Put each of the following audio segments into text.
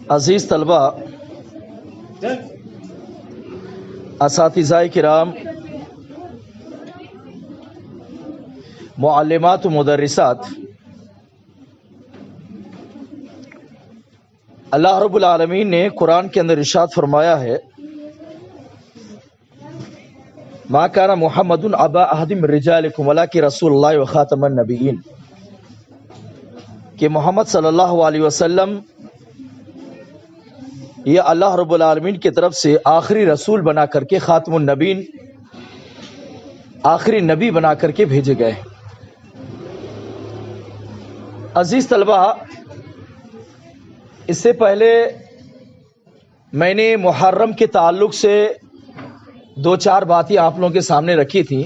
عزیز طلبہ، اساتذہ کرام، معلمات و مدرسات، اللہ رب العالمین نے قرآن کے اندر ارشاد فرمایا ہے، ما کان محمد ابا احد من رجالکم ولکن رسول اللہ وخاتم النبیین، کہ محمد صلی اللہ علیہ وسلم یہ اللہ رب العالمین کی طرف سے آخری رسول بنا کر کے، خاتم النبیین، آخری نبی بنا کر کے بھیجے گئے۔ عزیز طلبہ، اس سے پہلے میں نے محرم کے تعلق سے دو چار باتیں آپ لوگوں کے سامنے رکھی تھیں۔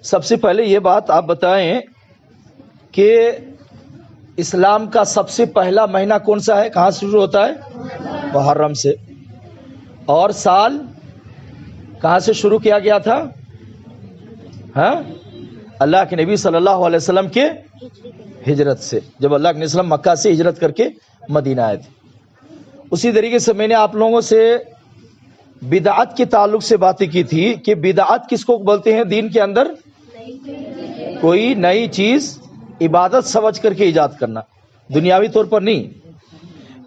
سب سے پہلے یہ بات آپ بتائیں کہ اسلام کا سب سے پہلا مہینہ کون سا ہے؟ کہاں سے شروع ہوتا ہے؟ محرم سے۔ اور سال کہاں سے شروع کیا گیا تھا؟ اللہ کے نبی صلی اللہ علیہ وسلم کے ہجرت سے، جب اللہ کے وسلم مکہ سے ہجرت کر کے مدینہ آئے تھے۔ اسی طریقے سے میں نے آپ لوگوں سے بدعت کے تعلق سے باتیں کی تھی کہ بدعت کس کو بولتے ہیں؟ دین کے اندر کوئی نئی چیز عبادت سمجھ کر کے ایجاد کرنا، دنیاوی طور پر نہیں،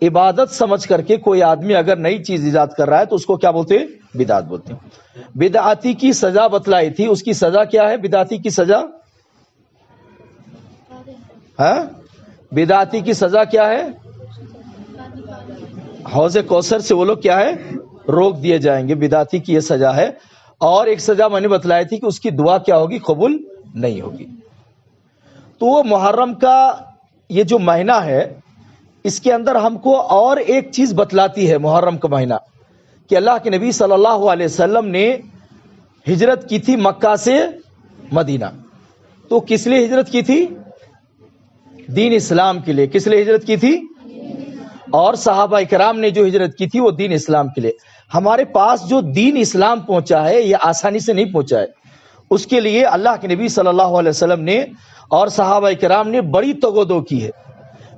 عبادت سمجھ کر کے کوئی آدمی اگر نئی چیز ایجاد کر رہا ہے تو اس کو کیا بولتے ہیں؟ بدعت بولتے ہیں۔ بدعتی کی سزا بتلائی تھی، اس کی سزا کیا ہے؟ بدعتی کی سزا بدعتی کی سزا کیا ہے؟ حوض کوثر سے وہ لوگ کیا ہے؟ روک دیے جائیں گے۔ بدعتی کی یہ سزا ہے۔ اور ایک سزا میں نے بتلائی تھی کہ اس کی دعا کیا ہوگی؟ قبول نہیں ہوگی۔ تو محرم کا یہ جو مہینہ ہے، اس کے اندر ہم کو اور ایک چیز بتلاتی ہے محرم کا مہینہ، کہ اللہ کے نبی صلی اللہ علیہ وسلم نے ہجرت کی تھی مکہ سے مدینہ۔ تو کس لیے ہجرت کی تھی؟ دین اسلام کے لیے۔ کس لیے ہجرت کی تھی؟ اور صحابہ کرام نے جو ہجرت کی تھی وہ دین اسلام کے لیے۔ ہمارے پاس جو دین اسلام پہنچا ہے یہ آسانی سے نہیں پہنچا ہے، اس کے لیے اللہ کے نبی صلی اللہ علیہ وسلم نے اور صحابہ کرام نے بڑی تگودو کی ہے،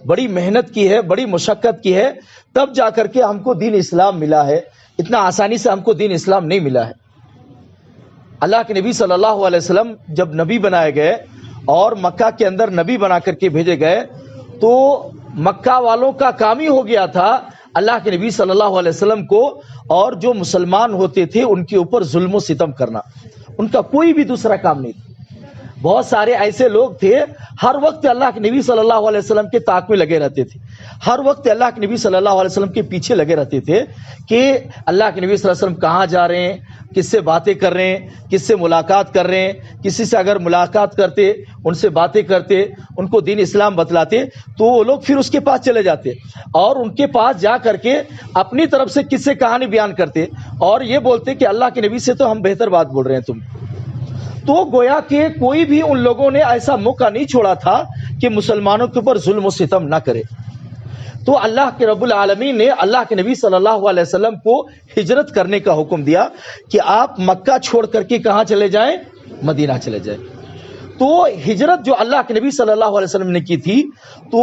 بڑی محنت کی ہے، بڑی مشقت کی ہے، تب جا کر کے ہم کو دین اسلام ملا ہے۔ اتنا آسانی سے ہم کو دین اسلام نہیں ملا ہے۔ اللہ کے نبی صلی اللہ علیہ وسلم جب نبی بنائے گئے اور مکہ کے اندر نبی بنا کر کے بھیجے گئے تو مکہ والوں کا کام ہی ہو گیا تھا اللہ کے نبی صلی اللہ علیہ وسلم کو اور جو مسلمان ہوتے تھے ان کے اوپر ظلم و ستم کرنا، ان کا کوئی بھی دوسرا کام نہیں تھا۔ بہت سارے ایسے لوگ تھے ہر وقت اللہ کے نبی صلی اللہ علیہ وسلم کے طاق میں لگے رہتے تھے، ہر وقت اللہ کے نبی صلی اللہ علیہ وسلم کے پیچھے لگے رہتے تھے کہ اللہ کے نبی صلی اللہ علیہ وسلم کہاں جا رہے ہیں، کس سے باتیں کر رہے ہیں، کس سے ملاقات کر رہے ہیں۔ کسی سے اگر ملاقات کرتے، ان سے باتیں کرتے، ان کو دین اسلام بتلاتے تو وہ لوگ پھر اس کے پاس چلے جاتے اور ان کے پاس جا کر کے اپنی طرف سے قصے کہانی بیان کرتے اور یہ بولتے کہ اللہ کے نبی سے تو ہم بہتر بات بول رہے ہیں تم۔ تو گویا کہ کوئی بھی ان لوگوں نے ایسا موقع نہیں چھوڑا تھا کہ مسلمانوں کے اوپر ظلم و ستم نہ کرے۔ تو اللہ کے رب العالمین نے اللہ کے نبی صلی اللہ علیہ وسلم کو ہجرت کرنے کا حکم دیا کہ آپ مکہ چھوڑ کر کے کہاں چلے جائیں؟ مدینہ چلے جائیں۔ تو ہجرت جو اللہ کے نبی صلی اللہ علیہ وسلم نے کی تھی، تو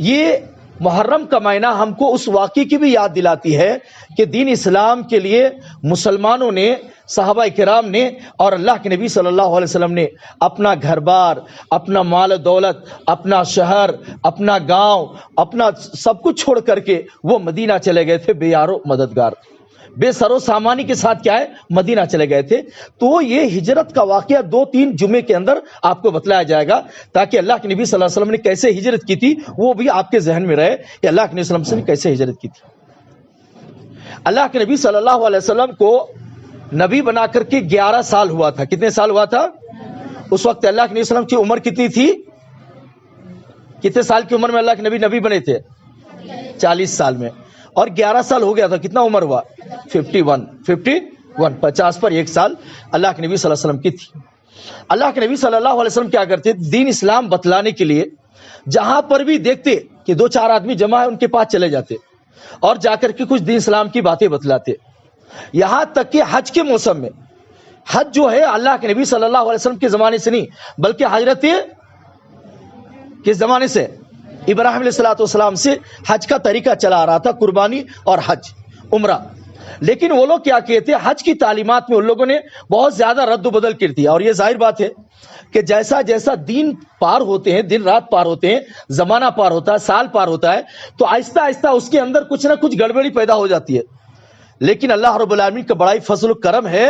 یہ محرم کا مہینہ ہم کو اس واقعے کی بھی یاد دلاتی ہے کہ دین اسلام کے لیے مسلمانوں نے، صحابہ کرام نے اور اللہ کے نبی صلی اللہ علیہ وسلم نے اپنا گھر بار، اپنا مال و دولت، اپنا شہر، اپنا گاؤں، اپنا سب کچھ چھوڑ کر کے وہ مدینہ چلے گئے تھے، بے یار و مددگار، بے سر و سامانی کے ساتھ کیا ہے؟ مدینہ چلے گئے تھے۔ تو یہ ہجرت کا واقعہ 2-3 جمعے کے اندر آپ کو بتلایا جائے گا تاکہ اللہ کے نبی صلی اللہ علیہ وسلم نے کیسے ہجرت کی تھی وہ بھی آپ کے ذہن میں رہے کہ اللہ کے نبی صلی اللہ علیہ وسلم نے کیسے ہجرت کی تھی۔ اللہ کے نبی صلی اللہ علیہ وسلم کو نبی بنا کر کے 11 سال ہوا تھا۔ کتنے سال ہوا تھا؟ اس وقت اللہ کے نبی صلی اللہ علیہ وسلم کی عمر کتنی تھی؟ کتنے سال کی عمر میں اللہ کے نبی بنے تھے؟ 40 سال میں۔ اور 11 سال ہو گیا تھا، کتنا عمر ہوا؟ 51 50 پر 1 سال اللہ کے نبی صلی اللہ علیہ وسلم کی تھی۔ اللہ کے نبی صلی اللہ علیہ وسلم کیا کرتے؟ دین اسلام بتلانے کے لیے جہاں پر بھی دیکھتے کہ 2-4 آدمی جمع ہے ان کے پاس چلے جاتے اور جا کر کے کچھ دین اسلام کی باتیں بتلاتے۔ یہاں تک کہ حج کے موسم میں، حج جو ہے اللہ کے نبی صلی اللہ علیہ وسلم کے زمانے سے نہیں بلکہ حضرت کس زمانے سے؟ ابراہیم علیہ السلام سے حج کا طریقہ چلا آ رہا تھا، قربانی اور حج عمرہ. لیکن وہ لوگ کیا کہتے ہیں، حج کی تعلیمات میں ان لوگوں نے بہت زیادہ رد و بدل کر دیا. اور یہ ظاہر بات ہے کہ جیسا جیسا دن پار ہوتے ہیں، دن رات پار ہوتے ہیں، زمانہ پار ہوتا ہے، سال پار ہوتا ہے، تو آہستہ آہستہ اس کے اندر کچھ نہ کچھ گڑبڑی پیدا ہو جاتی ہے. لیکن اللہ رب العالمین کا بڑا ہی فضل و کرم ہے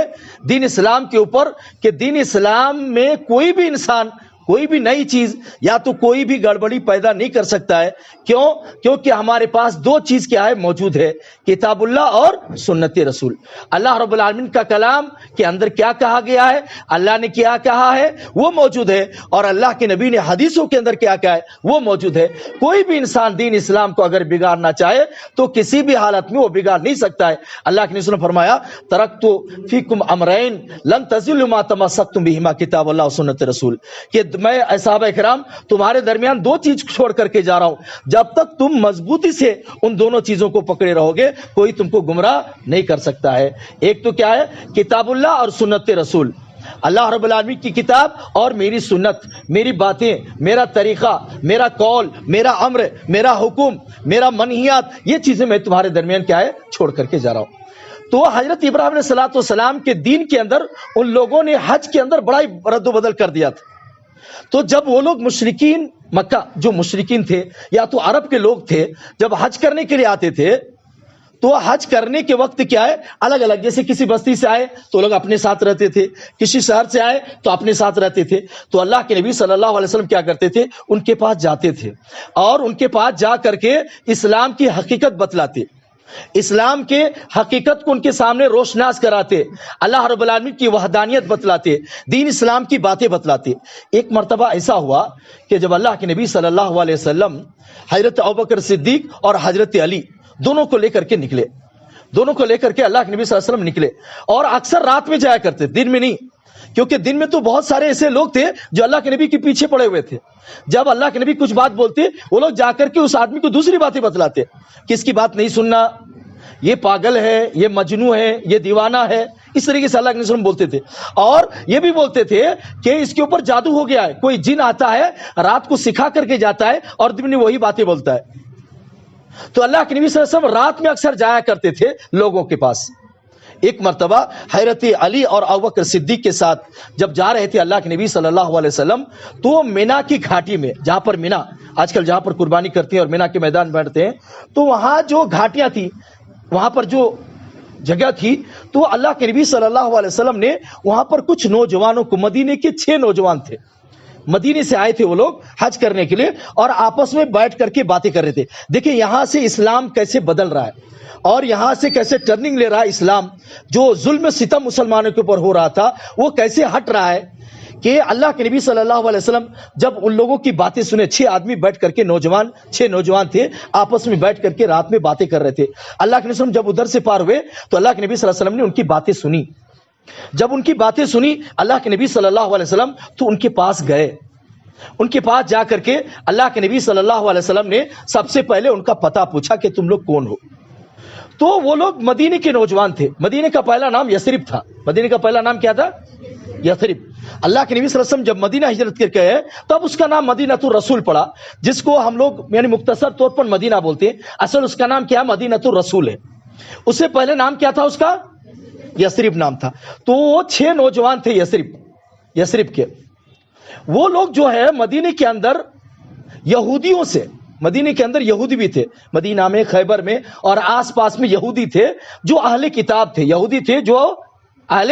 دین اسلام کے اوپر کہ دین اسلام میں کوئی بھی انسان کوئی بھی نئی چیز یا تو کوئی بھی گڑبڑی پیدا نہیں کر سکتا ہے. کیوں؟ کیونکہ ہمارے پاس دو چیز کیا ہے موجود ہے، کتاب اللہ اور سنت رسول. اللہ رب العالمین کا کلام کے اندر کیا کہا گیا ہے، اللہ نے کیا کہا ہے وہ موجود ہے، اور اللہ کے نبی نے حدیثوں کے اندر کیا کہا ہے وہ موجود ہے. کوئی بھی انسان دین اسلام کو اگر بگاڑنا چاہے تو کسی بھی حالت میں وہ بگاڑ نہیں سکتا ہے. اللہ کے نبی نے فرمایا ترکت فیکم امرین لن تضلوا ما تمسکتم بہما کتاب اللہ و سنت رسول، کہ میں صحابہ کرام تمہارے درمیان دو چیز چھوڑ کر کے جا رہا ہوں، جب تک تم مضبوطی سے ان دونوں چیزوں کو پکڑے رہو گے کوئی تم کو گمراہ نہیں کر سکتا ہے. ایک تو کیا ہے، کتاب اللہ اور سنت رسول، اللہ رب العالمین کی کتاب اور میری سنت، میری باتیں، میرا طریقہ، میرا قول، میرا امر، میرا حکم، میرا منہیات، یہ چیزیں میں تمہارے درمیان کیا ہے چھوڑ کر کے جا رہا ہوں. تو حضرت ابراہیم علیہ السلام کے دین کے اندر ان لوگوں نے حج کے اندر بڑا ہی رد و بدل کر دیا تھا. تو جب وہ لوگ مشرکین مکہ جو مشرکین تھے یا تو عرب کے لوگ تھے، جب حج کرنے کے لیے آتے تھے تو حج کرنے کے وقت کیا ہے الگ الگ، جیسے کسی بستی سے آئے تو لوگ اپنے ساتھ رہتے تھے، کسی شہر سے آئے تو اپنے ساتھ رہتے تھے. تو اللہ کے نبی صلی اللہ علیہ وسلم کیا کرتے تھے، ان کے پاس جاتے تھے اور ان کے پاس جا کر کے اسلام کی حقیقت بتلاتے، اسلام کے حقیقت کو ان کے سامنے روشناس کراتے، اللہ رب العالمین کی وحدانیت بتلاتے، دین اسلام کی باتیں بتلاتے. ایک مرتبہ ایسا ہوا کہ جب اللہ کے نبی صلی اللہ علیہ وسلم حضرت ابوبکر صدیق اور حضرت علی دونوں کو لے کر کے نکلے، دونوں کو لے کر کے اللہ کے نبی صلی اللہ علیہ وسلم نکلے، اور اکثر رات میں جایا کرتے، دن میں نہیں، کیونکہ دن میں تو بہت سارے ایسے لوگ تھے جو اللہ کے نبی کے پیچھے پڑے ہوئے تھے. جب اللہ کے نبی کچھ بات بولتے وہ لوگ جا کر کے اس آدمی کو دوسری باتیں بتلاتے کہ اس کی بات نہیں سننا، یہ پاگل ہے، یہ مجنون ہے، یہ دیوانہ ہے، اس طریقے سے اللہ کے نبی بولتے تھے. اور یہ بھی بولتے تھے کہ اس کے اوپر جادو ہو گیا ہے، کوئی جن آتا ہے رات کو سکھا کر کے جاتا ہے اور دن میں وہی باتیں بولتا ہے. تو اللہ کے نبی صلی اللہ علیہ وسلم رات میں اکثر جایا کرتے تھے لوگوں کے پاس. ایک مرتبہ حضرت علی اور ابوبکر صدیق کے ساتھ جب جا رہے تھے اللہ کے نبی صلی اللہ علیہ وسلم، تو مینا کی گھاٹی میں، جہاں پر مینا آج کل جہاں پر قربانی کرتے ہیں اور مینا کے میدان بیٹھتے ہیں، تو وہاں جو گھاٹیاں تھی، وہاں پر جو جگہ تھی، تو اللہ کے نبی صلی اللہ علیہ وسلم نے وہاں پر کچھ نوجوانوں کو، مدینے کے 6 نوجوان تھے، مدینے سے آئے تھے وہ لوگ حج کرنے کے لیے، اور آپس میں بیٹھ کر کے باتیں کر رہے تھے. دیکھیں یہاں سے اسلام کیسے بدل رہا ہے اور یہاں سے کیسے ٹرننگ لے رہا ہے اسلام، جو ظلم ستم مسلمانوں کے اوپر ہو رہا تھا وہ کیسے ہٹ رہا ہے. کہ اللہ کے نبی صلی اللہ علیہ وسلم جب ان لوگوں کی باتیں سنے، 6 آدمی بیٹھ کر کے، 6 نوجوان تھے، آپس میں بیٹھ کر کے رات میں باتیں کر رہے تھے. اللہ کے نبی صلی اللہ علیہ وسلم جب ادھر سے پار ہوئے تو اللہ کے نبی صلی اللہ علیہ وسلم نے ان کی باتیں سنی. جب ان کی باتیں سنی اللہ کے نبی صلی اللہ علیہ وسلم تو ان کے پاس گئے. ان کے پاس جا کر کے اللہ کے نبی صلی اللہ علیہ وسلم نے سب سے پہلے ان کا پتہ پوچھا کہ تم لوگ کون ہو. تو وہ لوگ مدینے کے نوجوان تھے. مدینے کا پہلا نام یثرب تھا. مدینے کا پہلا نام کیا تھا؟ یثرب. اللہ کے نبی صلی اللہ علیہ وسلم جب مدینہ ہجرت کر کے آئے تب اس کا نام مدینہ الرسول پڑا، جس کو ہم لوگ یعنی مختصر طور پر مدینہ بولتے ہیں. اصل اس کا نام کیا؟ مدینہ الرسول ہے. اس سے پہلے نام کیا تھا اس کا؟ یثرب نام تھا. تو وہ 6 نوجوان تھے یثرب کے. وہ لوگ جو ہے مدینے کے اندر یہودیوں سے، مدینے کے اندر یہودی بھی تھے، مدینہ میں، خیبر میں اور آس پاس میں یہودی تھے جو اہل کتاب تھے. یہودی تھے جو اہل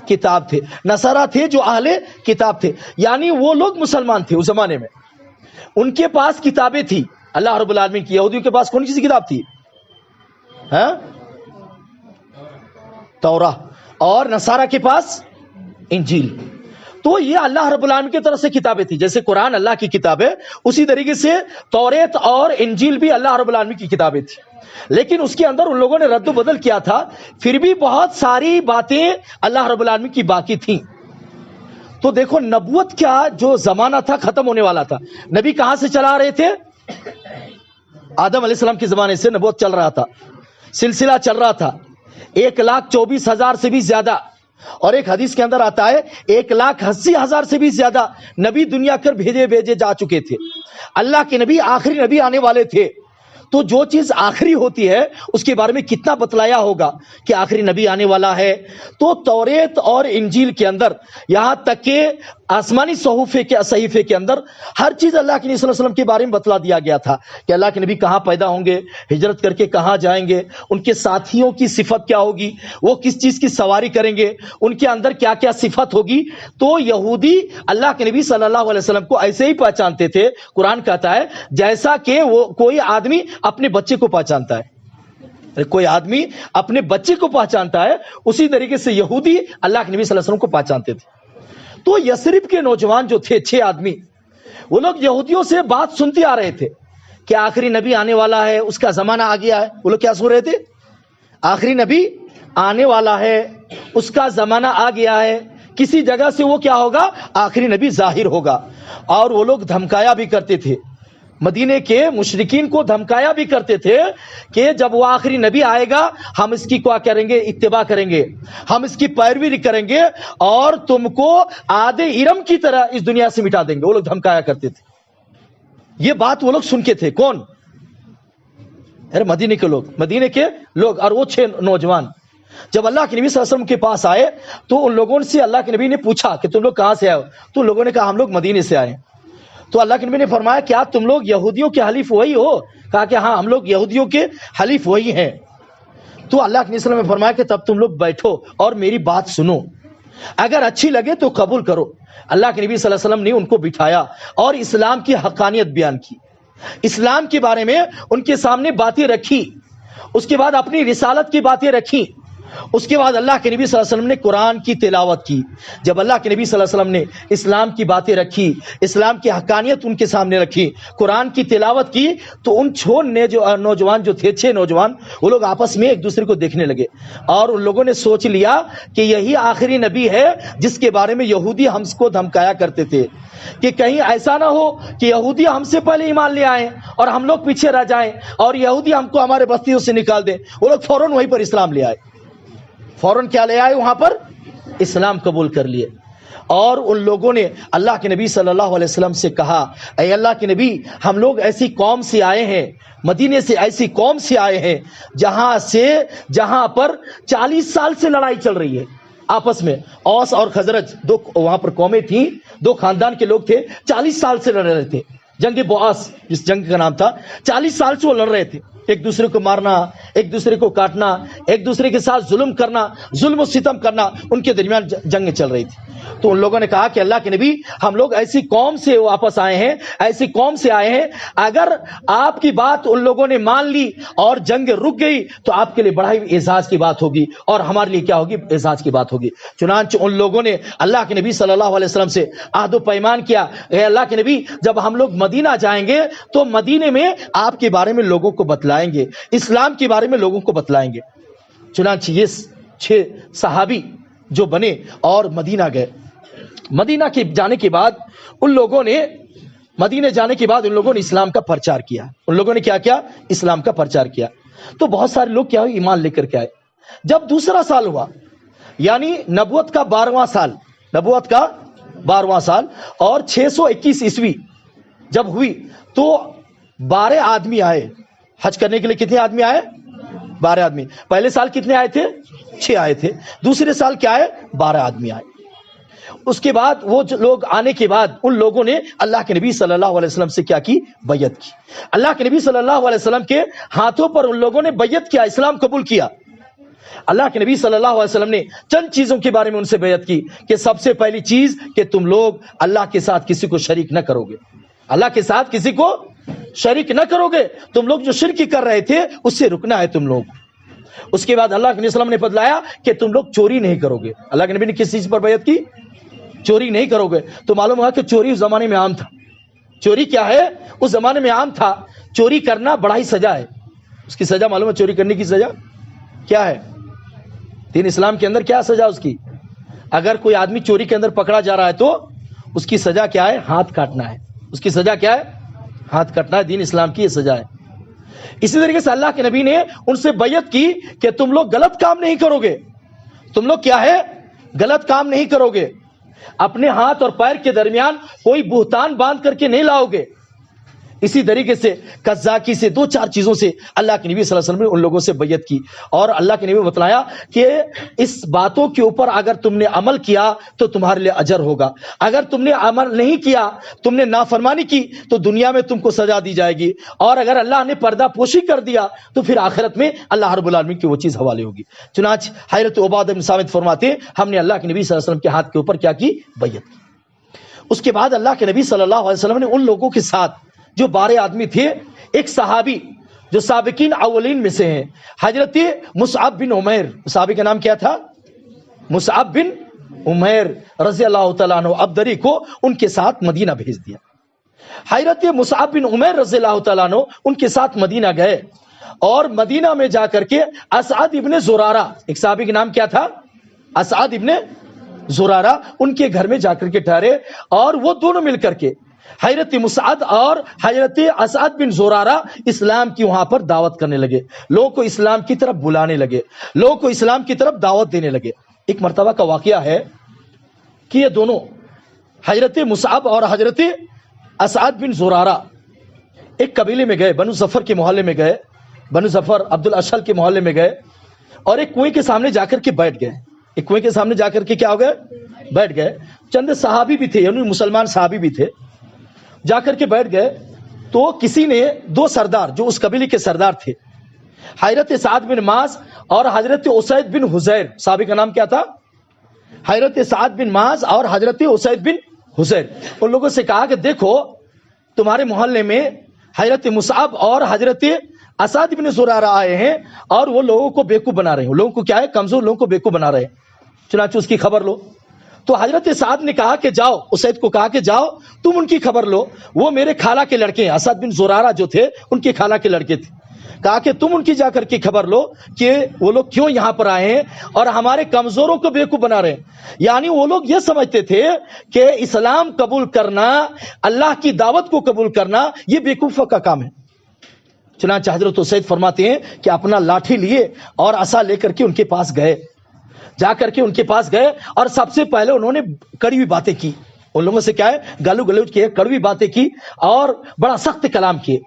کتاب تھے، نصارہ تھے جو اہل کتاب تھے، یعنی وہ لوگ مسلمان تھے اس زمانے میں. ان کے پاس کتابیں تھی اللہ رب العالمین کی. یہودیوں کے پاس کون سی کتاب تھی؟ توراہ. اور نصارہ کے پاس انجیل. تو یہ اللہ رب العالمین کی طرف سے کتابیں تھی. جیسے قرآن اللہ کی کتاب ہے، اسی طریقے سے توریت اور انجیل بھی اللہ رب العالمین کی کتابیں تھی. لیکن اس کے اندر ان لوگوں نے رد و بدل کیا تھا، پھر بھی بہت ساری باتیں اللہ رب العالمین کی باقی تھیں. تو دیکھو نبوت کا جو زمانہ تھا ختم ہونے والا تھا. نبی کہاں سے چلا رہے تھے؟ آدم علیہ السلام کے زمانے سے نبوت چل رہا تھا، سلسلہ چل رہا تھا. 1,24,000 سے بھی زیادہ اور ایک حدیث کے اندر آتا ہے 1,80,000 سے بھی زیادہ نبی دنیا کر بھیجے جا چکے تھے. اللہ کے نبی آخری نبی آنے والے تھے. تو جو چیز آخری ہوتی ہے اس کے بارے میں کتنا بتلایا ہوگا کہ آخری نبی آنے والا ہے. تو توریت اور انجیل کے اندر یہاں تک کہ آسمانی صحیفے کے اندر ہر چیز اللہ کے نبی صلی اللہ علیہ وسلم کے بارے میں بتلا دیا گیا تھا کہ اللہ کے نبی کہاں پیدا ہوں گے, ہجرت کر کے کہاں جائیں گے, ان کے ساتھیوں کی صفت کیا ہوگی, وہ کس چیز کی سواری کریں گے, ان کے اندر کیا کیا صفت ہوگی. تو یہودی اللہ کے نبی صلی اللہ علیہ وسلم کو ایسے ہی پہچانتے تھے. قرآن کہتا ہے جیسا کہ وہ کوئی آدمی اپنے بچے کو پہچانتا ہے, کوئی آدمی اپنے بچے کو پہچانتا ہے, اسی طریقے سے یہودی اللہ کے نبی صلی اللہ علیہ وسلم کو پہچانتے تھے. تو یثرب کے نوجوان جو تھے 6 آدمی, وہ لوگ یہودیوں سے بات سنتے آ رہے تھے کہ آخری نبی آنے والا ہے, اس کا زمانہ آ گیا ہے. وہ لوگ کیا سن رہے تھے؟ آخری نبی آنے والا ہے, اس کا زمانہ آ گیا ہے, کسی جگہ سے وہ کیا ہوگا, آخری نبی ظاہر ہوگا. اور وہ لوگ دھمکایا بھی کرتے تھے, مدینے کے مشرکین کو دھمکایا بھی کرتے تھے کہ جب وہ آخری نبی آئے گا ہم اس کی کیا کریں گے, اتباع کریں گے, ہم اس کی پیروی کریں گے اور تم کو آدھے ارم کی طرح اس دنیا سے مٹا دیں گے. وہ لوگ دھمکایا کرتے تھے. یہ بات وہ لوگ سن کے تھے. کون؟ ارے مدینے کے لوگ. اور وہ 6 نوجوان جب اللہ کے نبی صلی اللہ علیہ وسلم کے پاس آئے تو ان لوگوں سے اللہ کے نبی نے پوچھا کہ تم لوگ کہاں سے آئے ہو؟ تو ان لوگوں نے کہا ہم لوگ مدینے سے آئے. تو اللہ کے نبی نے فرمایا کیا تم لوگ یہودیوں کے حلیف وہی ہو؟ کہا کہ ہاں ہم لوگ یہودیوں کے حلیف وہی ہیں. تو اللہ کے نبی صلی اللہ علیہ وسلم نے فرمایا کہ تب تم لوگ بیٹھو اور میری بات سنو, اگر اچھی لگے تو قبول کرو. اللہ کے نبی صلی اللہ علیہ وسلم نے ان کو بٹھایا اور اسلام کی حقانیت بیان کی, اسلام کے بارے میں ان کے سامنے باتیں رکھی, اس کے بعد اپنی رسالت کی باتیں رکھی. اس کے بعد اللہ کے نبی صلی اللہ علیہ وسلم نے قرآن کی تلاوت کی. جب اللہ کے نبی صلی اللہ علیہ وسلم نے اسلام کی باتیں رکھی, اسلام کی حقانیت ان کے سامنے رکھی, قرآن کی تلاوت کی, تو ان نوجوان جو تھے 6 نوجوان, وہ لوگ آپس میں ایک دوسرے کو دیکھنے لگے اور ان لوگوں نے سوچ لیا کہ یہی آخری نبی ہے جس کے بارے میں یہودی ہم کو دھمکایا کرتے تھے کہ کہیں ایسا نہ ہو کہ یہودی ہم سے پہلے ایمان لے آئیں اور ہم لوگ پیچھے رہ جائیں اور یہودی ہم کو ہمارے بستیوں سے نکال دیں. وہ لوگ فوراً وہیں پر اسلام لے آئے, فوراً کیا لے آئے, وہاں پر اسلام قبول کر لیے. اور ان لوگوں نے اللہ کے نبی صلی اللہ علیہ وسلم سے کہا اے اللہ کے نبی ہم لوگ ایسی قوم سے آئے ہیں, مدینے سے ایسی قوم سے آئے ہیں جہاں پر 40 سال سے لڑائی چل رہی ہے آپس میں. اوس اور خزرج 2 وہاں پر قومیں تھیں, 2 خاندان کے لوگ تھے, 40 سال سے لڑ رہے تھے. جنگ بواس جس جنگ کا نام تھا, 40 سال سے وہ لڑ رہے تھے. ایک دوسرے کو مارنا, ایک دوسرے کو کاٹنا, ایک دوسرے کے ساتھ ظلم کرنا, ظلم و ستم کرنا, ان کے درمیان جنگ چل رہی تھی. تو ان لوگوں نے کہا کہ اللہ کے نبی ہم لوگ ایسی قوم سے واپس آئے ہیں, ایسی قوم سے آئے ہیں, اگر آپ کی بات ان لوگوں نے مان لی اور جنگ رک گئی تو آپ کے لیے بڑا ہی اعزاز کی بات ہوگی اور ہمارے لیے کیا ہوگی, اعزاز کی بات ہوگی. چنانچہ ان لوگوں نے اللہ کے نبی صلی اللہ علیہ وسلم سے عہد و پیمان کیا, اے اللہ کے نبی جب ہم لوگ مدینہ جائیں گے تو مدینے میں آپ کے بارے میں لوگوں کو بتلائیں گے, اسلام کے بارے میں لوگوں کو بتلائیں گے. چنانچہ یہ 6 صحابی جو بنے اور مدینہ گئے. مدینہ کے جانے کے بعد ان لوگوں نے اسلام کا پرچار کیا. ان لوگوں نے کیا کیا؟ اسلام کا پرچار کیا. تو بہت سارے لوگ کیا ہوئے, ایمان لے کر کے آئے. جب دوسرا سال ہوا, یعنی نبوت کا 12واں سال اور 621 عیسوی جب ہوئی تو 12 آدمی آئے حج کرنے کے لیے. کتنے آدمی آئے؟ 12 آدمی. پہلے سال کتنے آئے تھے؟ 6 آئے تھے. دوسرے سال کیا آئے؟ 12 آدمی آئے. اس کے بعد وہ لوگ آنے کے بعد ان لوگوں نے اللہ کے نبی صلی اللہ علیہ وسلم سے کیا کی؟ بیعت کی. اللہ کے نبی صلی اللہ علیہ وسلم کے ہاتھوں پر ان لوگوں نے بیعت کیا, اسلام قبول کیا. اللہ کے نبی صلی اللہ علیہ وسلم نے چند چیزوں کے بارے میں ان سے بیعت کی کہ سب سے پہلی چیز کہ تم لوگ اللہ کے ساتھ کسی کو شریک نہ کرو گے, اللہ کے ساتھ کسی کو شریک نہ کرو گے. تم لوگ جو شرک کر رہے تھے اس سے رکنا ہے تم لوگ. اس کے بعد اللہ کے نبی صلی اللہ علیہ وسلم نے بتلایا کہ تم لوگ چوری نہیں کرو گے. اللہ کے نبی نے کس چیز پر بیعت کی؟ چوری نہیں کرو گے. تو معلوم ہوا کہ چوری اس زمانے میں عام تھا. چوری کیا ہے؟ اس زمانے میں عام تھا. چوری کرنا بڑا ہی سزا ہے. اس کی سزا معلوم ہے؟ چوری کرنے کی سزا کیا ہے؟ دین اسلام کے اندر کیا سزا اس کی؟ اگر کوئی آدمی چوری کے اندر پکڑا جا رہا ہے تو اس کی سزا کیا ہے؟ ہاتھ کاٹنا ہے. اس کی سزا کیا ہے؟ ہاتھ کاٹنا ہے. دین اسلام کی یہ سزا ہے. اسی طریقے سے اللہ کے نبی نے ان سے بیعت کی کہ تم لوگ غلط کام نہیں کرو گے. تم لوگ کیا ہے؟ غلط کام نہیں کرو گے, اپنے ہاتھ اور پیر کے درمیان کوئی بہتان باندھ کر کے نہیں لاؤ گے. اسی طریقے سے قذاقی سے, دو چار چیزوں سے اللہ کے نبی صلی اللہ علیہ وسلم نے ان لوگوں سے بیعت کی, اور اللہ کے نبی بتلایا کہ اس باتوں کے اوپر اگر تم نے عمل کیا تو تمہارے لیے اجر ہوگا, اگر تم نے عمل نہیں کیا, تم نے نافرمانی کی, تو دنیا میں تم کو سزا دی جائے گی, اور اگر اللہ نے پردہ پوشی کر دیا تو پھر آخرت میں اللہ رب العالمین کی وہ چیز حوالے ہوگی. چنانچہ حضرت عبادہ بن صامت فرماتے ہیں ہم نے اللہ کے نبی صلی اللہ علیہ وسلم کے ہاتھ کے اوپر کیا کی, بیعت کی. اس کے بعد اللہ کے نبی صلی اللہ علیہ وسلم نے ان لوگوں کے ساتھ جو 12 آدمی تھے, ایک صحابی جو سابقین اولین میں سے ہیں, حضرت مصعب بن عمیر, صحابی کا نام کیا تھا, مصعب بن عمیر رضی اللہ تعالیٰ عنہ ابدری کو ان کے ساتھ مدینہ بھیج دیا. حضرت مصعب بن عمیر رضی اللہ تعالیٰ عنہ ان کے ساتھ مدینہ گئے, اور مدینہ میں جا کر کے اسعد ابن زرارہ, ایک صحابی کا نام کیا تھا, اسعد ابن زرارہ, ان کے گھر میں جا کر کے ٹھہرے, اور وہ دونوں مل کر کے حضرت مصعب اور حضرت اسعد بن زرارہ اسلام کی وہاں پر دعوت کرنے لگے, لوگوں کو اسلام کی طرف بلانے لگے, لوگوں کو اسلام کی طرف دعوت دینے لگے. ایک مرتبہ کا واقعہ ہے کہ یہ دونوں حضرت مصعب اور حضرت اسعد بن زرارہ ایک قبیلے میں گئے, بنو ظفر کے محلے میں گئے, بنو ظفر عبد الاشہل کے محلے میں گئے, اور ایک کنویں کے سامنے جا کر کے بیٹھ گئے. ایک کنویں کے سامنے جا کر کے کیا ہو گئے, بیٹھ گئے. چند صحابی بھی تھے, یعنی مسلمان صحابی بھی تھے, جا کر کے بیٹھ گئے. تو کسی نے, دو سردار جو اس قبیلے کے سردار تھے, حضرت سعد بن معاذ اور حضرت اسید بن حذیر, صحابی کا نام کیا تھا, حضرت سعد بن معاذ اور حضرت اسید بن حذیر, ان لوگوں سے کہا کہ دیکھو تمہارے محلے میں حضرت مصعب اور حضرت اسعد بن زرارہ آئے ہیں, اور وہ لوگوں کو بیوقوف بنا رہے ہیں, لوگوں کو کیا ہے, کمزور لوگوں کو بیوقوف بنا رہے ہیں, چنانچہ اس کی خبر لو. تو حضرت سعد نے کہا کہ جاؤ, اسید کو کہا کہ جاؤ تم ان کی خبر لو, وہ میرے خالہ کے لڑکے ہیں, اسعد بن زرارہ جو تھے ان کے خالہ کے لڑکے تھے. کہا کہ تم ان کی جا کر کے خبر لو کہ وہ لوگ کیوں یہاں پر آئے ہیں اور ہمارے کمزوروں کو بیوقوف بنا رہے ہیں. یعنی وہ لوگ یہ سمجھتے تھے کہ اسلام قبول کرنا, اللہ کی دعوت کو قبول کرنا, یہ بیوقوفوں کا کام ہے. چنانچہ حضرت اسید فرماتے ہیں کہ اپنا لاٹھی لیے اور عصا لے کر کے ان کے پاس گئے, جا کر کے ان کے پاس گئے, اور سب سے پہلے انہوں نے کڑوی باتیں کی, ان لوگوں سے کیا ہے, گالو گلوچ کیے, کڑوی باتیں کی, اور بڑا سخت کلام کیے.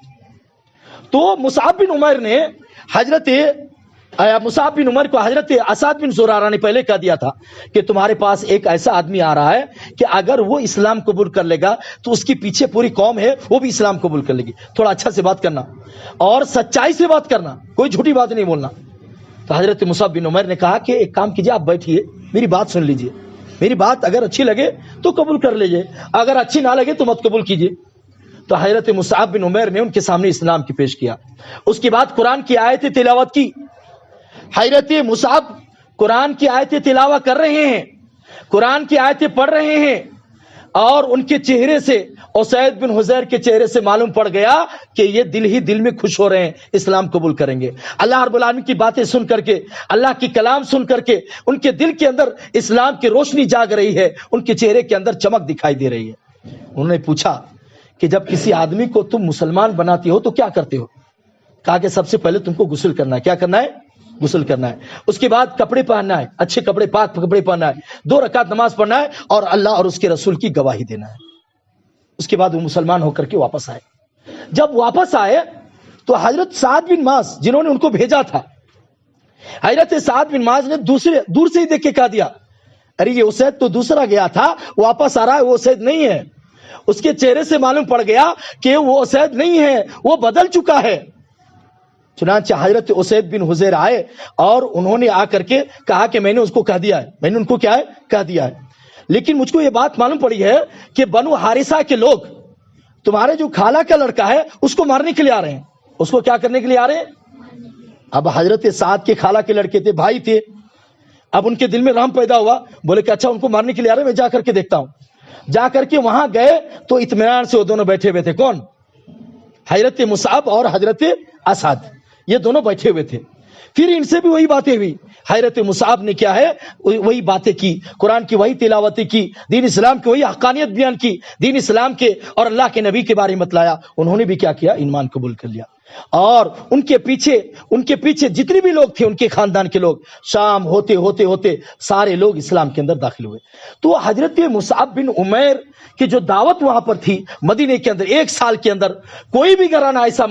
تو مصعب بن عمیر نے مصعب بن عمر کو حضرت اسعد بن زرارہ نے پہلے کہہ دیا تھا کہ تمہارے پاس ایک ایسا آدمی آ رہا ہے کہ اگر وہ اسلام قبول کر لے گا تو اس کی پیچھے پوری قوم ہے وہ بھی اسلام قبول کر لے گی. تھوڑا اچھا سے بات کرنا اور سچائی سے بات کرنا, کوئی جھوٹی بات نہیں بولنا. تو حضرت مصعب بن عمر نے کہا کہ ایک کام کیجیے, آپ بیٹھیے, میری بات سن لیجیے, میری بات اگر اچھی لگے تو قبول کر لیجیے, اگر اچھی نہ لگے تو مت قبول کیجیے. تو حضرت مصعب بن عمیر نے ان کے سامنے اسلام کی پیش کیا. اس کے بعد قرآن کی آیتیں تلاوت کی. حضرت مصعب قرآن کی آیتیں تلاوت کر رہے ہیں, قرآن کی آیتیں پڑھ رہے ہیں, اور ان کے چہرے سے, اسید بن حذیر کے چہرے سے معلوم پڑ گیا کہ یہ دل ہی دل میں خوش ہو رہے ہیں, اسلام قبول کریں گے. اللہ رب العالمین کی باتیں سن کر کے, اللہ کی کلام سن کر کے ان کے دل کے اندر اسلام کی روشنی جاگ رہی ہے, ان کے چہرے کے اندر چمک دکھائی دے رہی ہے. انہوں نے پوچھا کہ جب کسی آدمی کو تم مسلمان بناتی ہو تو کیا کرتے ہو؟ کہا کہ سب سے پہلے تم کو غسل کرنا ہے. کیا کرنا ہے؟ غسل کرنا ہے. اس کے بعد کپڑے پہننا ہے, اچھے کپڑے, پاک کپڑے پہننا ہے, 2 رکعت نماز پڑھنا ہے, اور اللہ اور اس کے رسول کی گواہی دینا ہے. اس کے بعد وہ مسلمان ہو کر کے واپس آئے. جب واپس آئے تو حضرت سعد بن معاذ جنہوں نے ان کو بھیجا تھا, حضرت سعد بن معاذ نے دور سے ہی دیکھ کے کہا دیا, ارے یہ اسید تو دوسرا گیا تھا, واپس آ رہا ہے, وہ اسید نہیں ہے. اس کے چہرے سے معلوم پڑ گیا کہ وہ اسید نہیں ہے, وہ بدل چکا ہے. چنانچہ حضرت اسید بن حذیر آئے اور انہوں نے آ کر کے کہا کہ میں نے اس کو کہہ دیا ہے, میں نے ان کو کیا ہے, کہہ دیا ہے. لیکن مجھ کو یہ بات معلوم پڑی ہے کہ بنو حارثہ کے لوگ تمہارے جو خالہ کا لڑکا ہے اس کو مارنے کے لیے آ رہے ہیں. اس کو کیا کرنے کے لیے آ رہے ہیں؟ اب حضرت سعد کے خالہ کے لڑکے تھے, بھائی تھے. اب ان کے دل میں رحم پیدا ہوا, بولے کہ اچھا ان کو مارنے کے لیے آ رہے ہیں, میں جا کر کے دیکھتا ہوں. جا کر کے وہاں گئے تو اطمینان سے وہ دونوں بیٹھے ہوئے تھے. کون؟ حضرت مصعب اور حضرت اسعد, یہ دونوں بیٹھے ہوئے تھے. پھر ان سے بھی وہی باتیں ہوئی. حضرت مصعب نے کیا ہے وہی باتیں کی, قرآن کی وہی تلاوتیں کی, دین اسلام کی وہی حقانیت بیان کی, دین اسلام کے اور اللہ کے نبی کے بارے میں بتلایا. انہوں نے بھی کیا کیا, ایمان قبول کر لیا. اور ان کے پیچھے جتنے بھی لوگ تھے ان کے خاندان کے لوگ, شام ہوتے ہوتے ہوتے سارے لوگ اسلام کے اندر داخل ہوئے. تو حضرت مصعب بن عمیر کی جو دعوت وہاں پر تھی مدینے کے اندر, 1 سال کے اندر کوئی بھی گھرانہ ایسا